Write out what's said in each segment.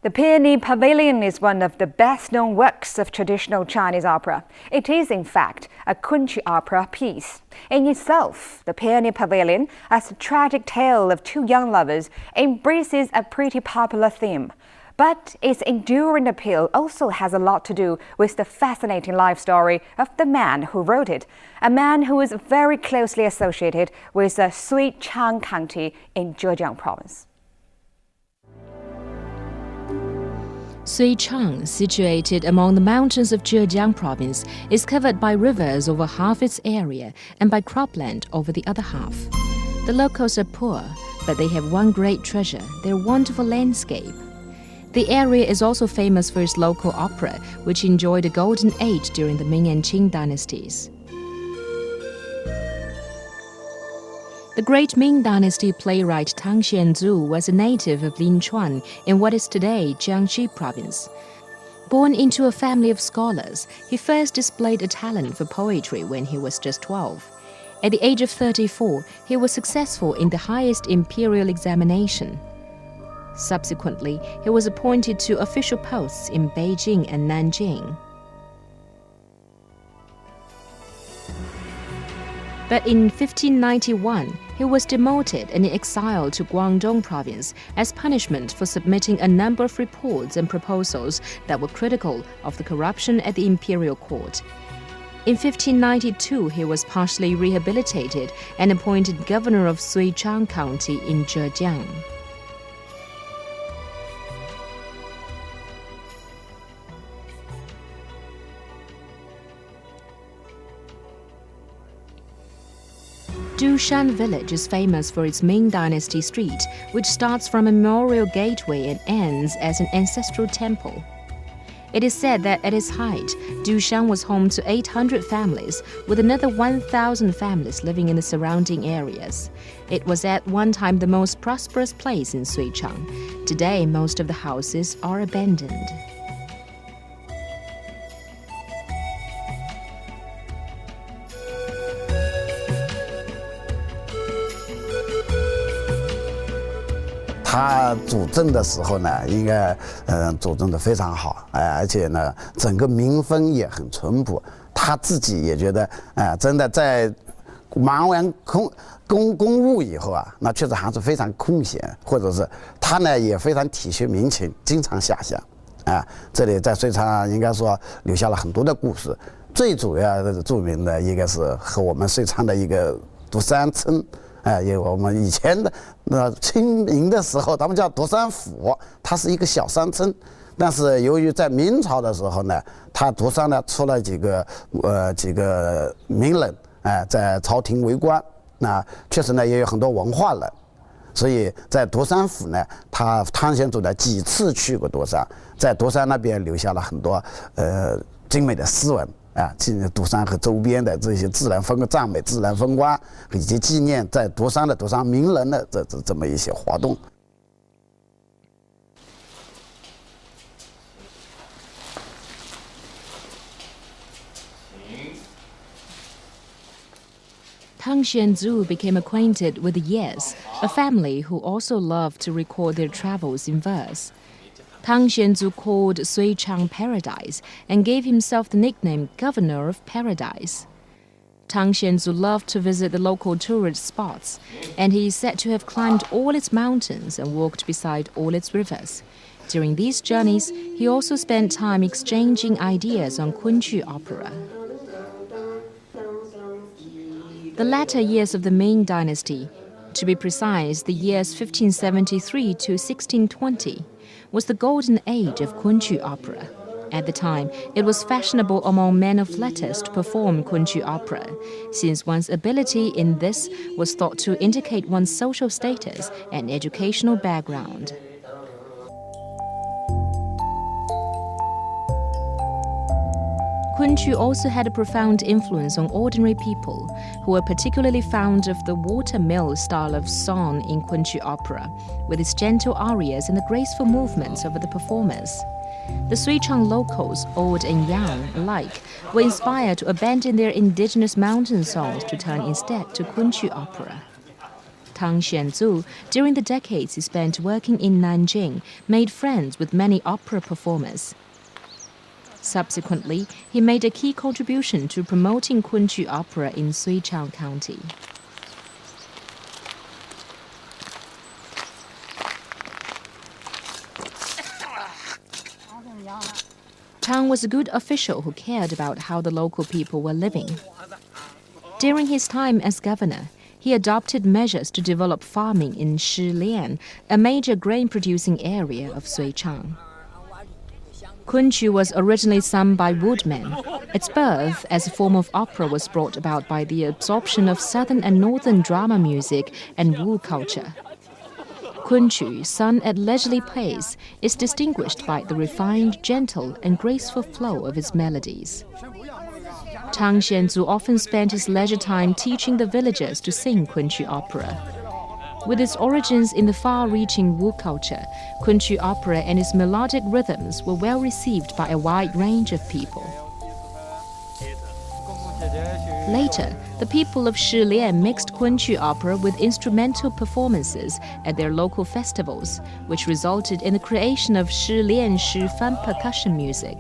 The Peony Parvillion is one of the best-known works of traditional Chinese opera. It is, in fact, a Kunqu opera piece. In itself, the Peony Parvillion, as a tragic tale of two young lovers, embraces a pretty popular theme. But its enduring appeal also has a lot to do with the fascinating life story of the man who wrote it, a man who is very closely associated with the Suichang County in Zhejiang Province. Suichang, situated among the mountains of Zhejiang Province, is covered by rivers over half its area and by cropland over the other half. The locals are poor, but they have one great treasure, their wonderful landscape. The area is also famous for its local opera, which enjoyed a golden age during the Ming and Qing dynasties. The great Ming Dynasty playwright Tang显祖was a native of Linchuan in what is today Jiangxi Province. Born into a family of scholars, he first displayed a talent for poetry when he was just 12. At the age of 34, he was successful in the highest imperial examination. Subsequently, he was appointed to official posts in Beijing and Nanjing. But in 1591, he was demoted and exiled to Guangdong Province as punishment for submitting a number of reports and proposals that were critical of the corruption at the imperial court. In 1592, he was partially rehabilitated and appointed governor of Suichang County in Zhejiang. Dushan village is famous for its Ming Dynasty street, which starts from a memorial gateway and ends as an ancestral temple. It is said that at its height, Dushan was home to 800 families, with another 1,000 families living in the surrounding areas. It was at one time the most prosperous place in Suichang. Today, most of the houses are abandoned.他主政的时候呢，应该主政的非常好，而且呢，整个民风也很淳朴。他自己也觉得，真的在忙完公务以后啊，那确实还是非常空闲，或者是他呢也非常体恤民情，经常下乡。这里在水厂应该说留下了很多的故事，最主要的著名的一个是和我们水厂的一个独山村。因为我们以前的清明的时候，他们叫独山府，它是一个小山村。但是由于在明朝的时候呢，它独山呢出了几个名人，在朝廷为官，那确实呢也有很多文化人，所以在独山府呢，汤显祖呢几次去过独山，在独山那边留下了很多精美的诗文。独山和周边的这些赞美自然风光，以及纪念在独山名人的这么一些活动。Tang显祖became acquainted with the Yes, a family who also loved to record their travels in verse. Tang显祖called Suichang Paradise and gave himself the nickname Governor of Paradise. Tang显祖loved to visit the local tourist spots, and he is said to have climbed all its mountains and walked beside all its rivers. During these journeys, he also spent time exchanging ideas on Kunqu opera. The latter years of the Ming Dynasty, to be precise, the years 1573 to 1620, was the golden age of Kunqu opera. At the time, it was fashionable among men of letters to perform Kunqu opera, since one's ability in this was thought to indicate one's social status and educational background. Kunqu also had a profound influence on ordinary people, who were particularly fond of the watermill style of song in Kunqu opera, with its gentle arias and the graceful movements of the performers. The Suichang locals, old and young alike, were inspired to abandon their indigenous mountain songs to turn instead to Kunqu opera. Tang显祖, during the decades he spent working in Nanjing, made friends with many opera performers. Subsequently, he made a key contribution to promoting Kunqu opera in Suichang County. Tang was a good official who cared about how the local people were living. During his time as governor, he adopted measures to develop farming in Shilian, a major grain-producing area of Suichang. Kunqu was originally sung by woodmen. Its birth as a form of opera was brought about by the absorption of southern and northern drama music and wool culture. Kunqu, sung at leisurely pace, is distinguished by the refined, gentle, and graceful flow of its melodies. Tang显祖often spent his leisure time teaching the villagers to sing Kunqu opera. With its origins in the far-reaching wool culture, Kunqu opera and its melodic rhythms were well received by a wide range of people. Later, the people of Shilian mixed Kunqu opera with instrumental performances at their local festivals, which resulted in the creation of Shilian Shifan percussion music.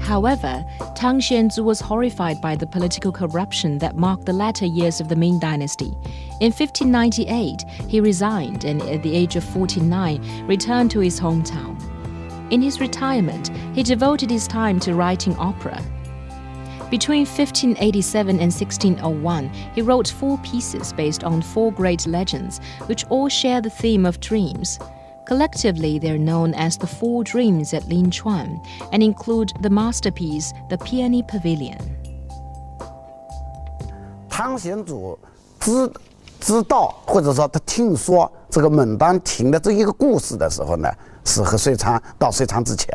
However, Tang显祖was horrified by the political corruption that marked the latter years of the Ming Dynasty. In 1598, he resigned and at the age of 49 returned to his hometown. In his retirement, he devoted his time to writing opera. Between 1587 and 1601, he wrote 4 pieces based on 4 great legends, which all share the theme of dreams. Collectively, they're known as the 4 Dreams at Linchuan and include the masterpiece, The Peony Parvillion. 汤显祖知道或者说他听说这个牡丹亭的这一个故事的时候呢，是和到遂昌之前，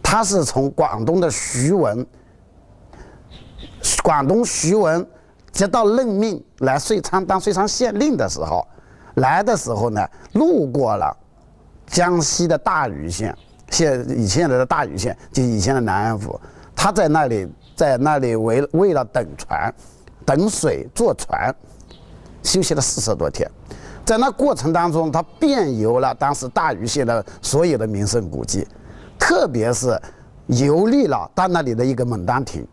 他是从广东徐闻接到任命来遂昌当遂昌县令的时候，来的时候呢，路过了江西的大余县，以前的大余县，就是以前的南安府。他在那里为了等水坐船，休息了40多天。在那过程当中，他遍游了当时大余县的所有的名胜古迹，特别是游历了到那里的一个牡丹亭。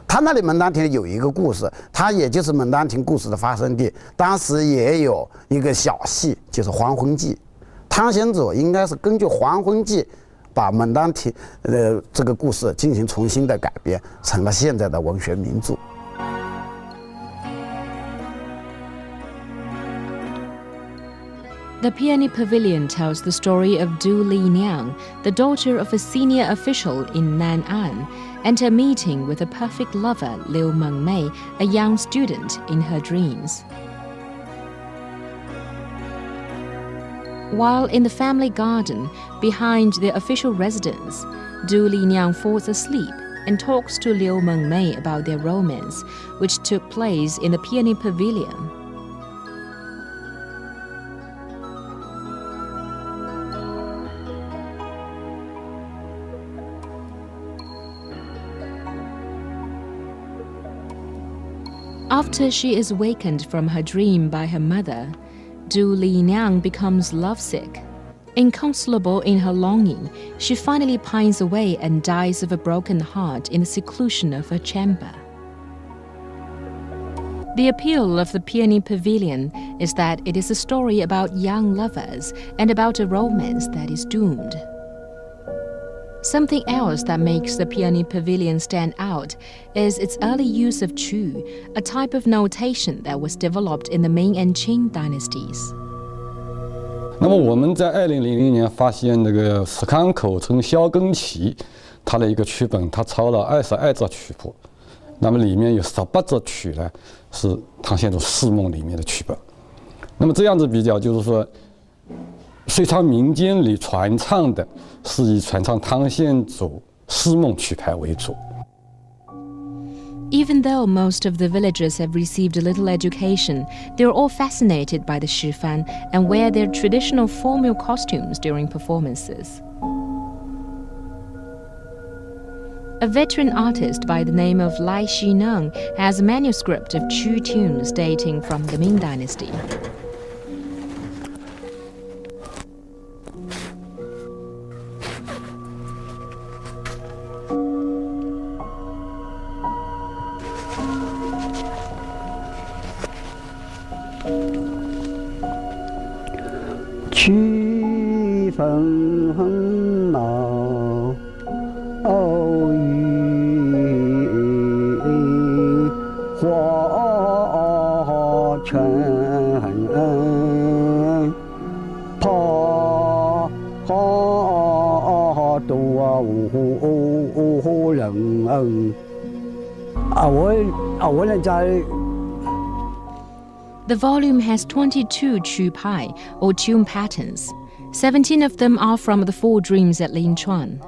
他那里牡丹亭有一个故事，它也就是牡丹亭故事的发生地。当时也有一个小戏，就是《还魂记》。汤显祖应该是根据《还魂记》把牡丹亭这个故事进行重新的改编，成了现在的文学名著。The Peony Parvillion tells the story of Du Liniang, the daughter of a senior official in Nan'an, and her meeting with a perfect lover, Liu Mengmei, a young student in her dreams. While in the family garden, behind their official residence, Du Liniang falls asleep and talks to Liu Mengmei about their romance, which took place in the Peony Parvillion. After she is wakened from her dream by her mother, Du Liniang becomes lovesick. Inconsolable in her longing, she finally pines away and dies of a broken heart in the seclusion of her chamber. The appeal of the Peony Parvillion is that it is a story about young lovers and about a romance that is doomed. Something else that makes the Peony Parvillion stand out is its early use of chu, a type of notation that was developed in the Ming and Qing dynasties. 那么我们在2000年发现那个石康口村萧根旗，它的一个曲本，它抄了22则曲谱，那么里面有18则曲呢是汤显祖释梦里面的曲本。那么这样子比较，就是说，遂昌民间里传唱的是以传唱汤显祖释梦曲牌为主。 Even though most of the villagers have received a little education, they are all fascinated by the shifan and wear their traditional formal costumes during performances. A veteran artist by the name of Lai Xineng has a manuscript of Chu tunes dating from the Ming Dynasty. The volume has 22 Chu Pai, or tune patterns. 17 of them are from the Four Dreams at Linchuan.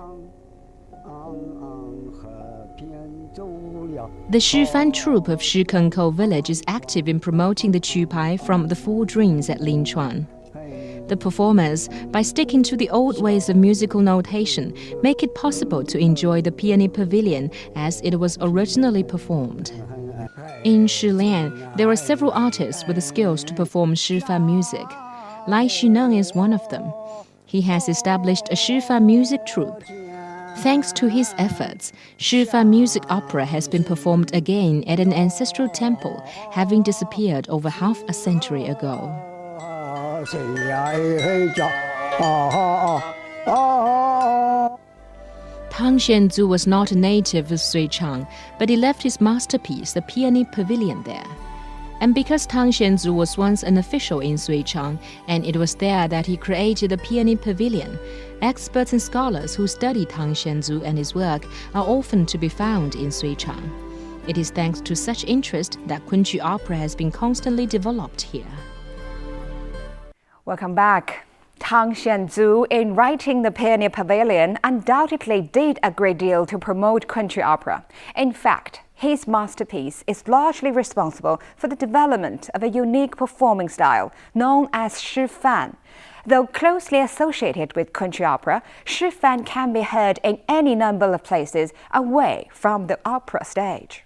The Shifan troupe of Kunqu village is active in promoting the Chu Pai from the Four Dreams at Linchuan. The performers, by sticking to the old ways of musical notation, make it possible to enjoy the Peony Parvillion as it was originally performed. In Shilian, there are several artists with the skills to perform Shifan music. Lai Xineng is one of them. He has established a Shifan music troupe. Thanks to his efforts, Shifan music opera has been performed again at an ancestral temple, having disappeared over half a century ago. Tang Xianzu was not a native of Suichang, but he left his masterpiece, the Peony Parvillion, there. And because Tang Xianzu was once an official in Suichang, and it was there that he created the Peony Parvillion, experts and scholars who study Tang Xianzu and his work are often to be found in Suichang. It is thanks to such interest that Kunqu opera has been constantly developed here. Welcome back. Tang Xianzu, in writing the Peony Parvillion, undoubtedly did a great deal to promote Kunqu opera. In fact, his masterpiece is largely responsible for the development of a unique performing style known as Shifan. Though closely associated with Kunqu opera, Shifan can be heard in any number of places away from the opera stage.